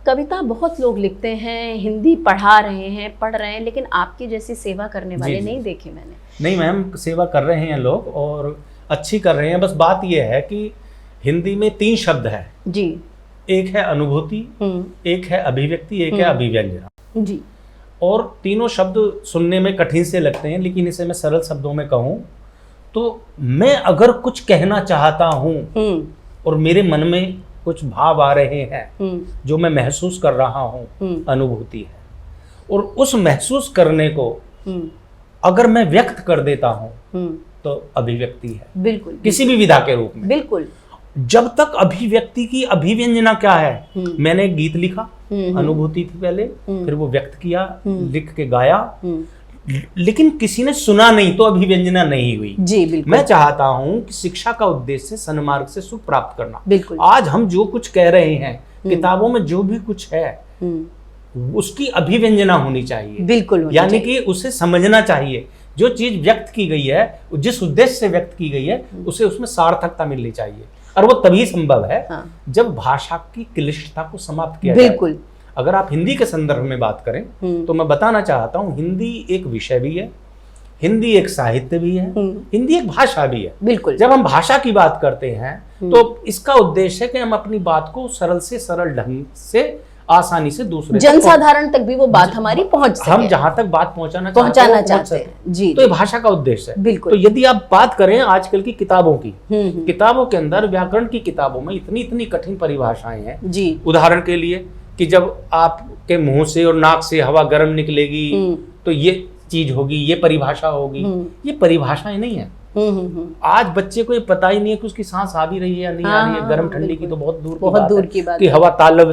कविता बहुत लोग लिखते हैं, हिंदी पढ़ा रहे हैं, पढ़ रहे हैं, लेकिन आपकी जैसी सेवा करने वाले नहीं देखे मैंने। नहीं मैम, सेवा कर रहे हैं लोग और अच्छी कर रहे हैं। बस बात यह है कि हिंदी में 3 शब्द है जी। एक है अनुभूति, एक है अभिव्यक्ति, एक है अभिव्यंजना जी। और तीनों शब्द सुनने में कठिन से लगते हैं, लेकिन इसे मैं सरल शब्दों में कहूँ तो मैं अगर कुछ कहना चाहता हूँ और मेरे मन में कुछ भाव आ रहे हैं जो मैं महसूस कर रहा हूँ, अनुभूति है। और उस महसूस करने को अगर मैं व्यक्त कर देता हूँ तो अभिव्यक्ति है। बिल्कुल। किसी भी विधा के रूप में। बिल्कुल। जब तक अभिव्यक्ति की अभिव्यंजना क्या है, मैंने एक गीत लिखा, अनुभूति थी पहले, फिर वो व्यक्त किया, लिख के गाया, लेकिन किसी ने सुना नहीं तो अभिव्यंजना नहीं हुई। जी बिल्कुल। मैं चाहता हूं कि शिक्षा का उद्देश्य सन्मार्ग से सुख प्राप्त करना। बिल्कुल। आज हम जो कुछ कह रहे हैं, किताबों में जो भी कुछ है उसकी अभिव्यंजना होनी चाहिए। बिल्कुल। यानी कि उसे समझना चाहिए। जो चीज व्यक्त की गई है, जिस उद्देश्य से व्यक्त की गई है, उसे उसमें सार्थकता मिलनी चाहिए। और वो तभी संभव है जब भाषा की क्लिष्टता को समाप्त किया जाए। बिल्कुल। अगर आप हिंदी के संदर्भ में बात करें तो मैं बताना चाहता हूं, हिंदी एक विषय भी है, हिंदी एक साहित्य भी है, हिंदी एक भाषा भी है। बिल्कुल। जब हम भाषा की बात करते हैं तो इसका उद्देश्य है कि हम अपनी बात को सरल से सरल ढंग से आसानी से दूसरे जनसाधारण तक भी वो बात हमारी पहुंच सके। हम जहां तक बात पहुंचाना चाहते हैं जी। तो ये भाषा का उद्देश्य है। बिल्कुल। तो यदि आप बात करें आजकल की किताबों की, किताबों के अंदर व्याकरण की किताबों में इतनी इतनी कठिन परिभाषाएं हैं जी। उदाहरण के लिए कि जब आपके मुंह से और नाक से हवा गर्म निकलेगी तो ये चीज होगी, ये परिभाषा होगी। ये परिभाषाएं नहीं है। आज बच्चे को ये पता ही नहीं है कि उसकी सांस आ भी रही है या नहीं आ रही है। गर्म ठंडी की तो बहुत दूर की बात है कि हवा तालब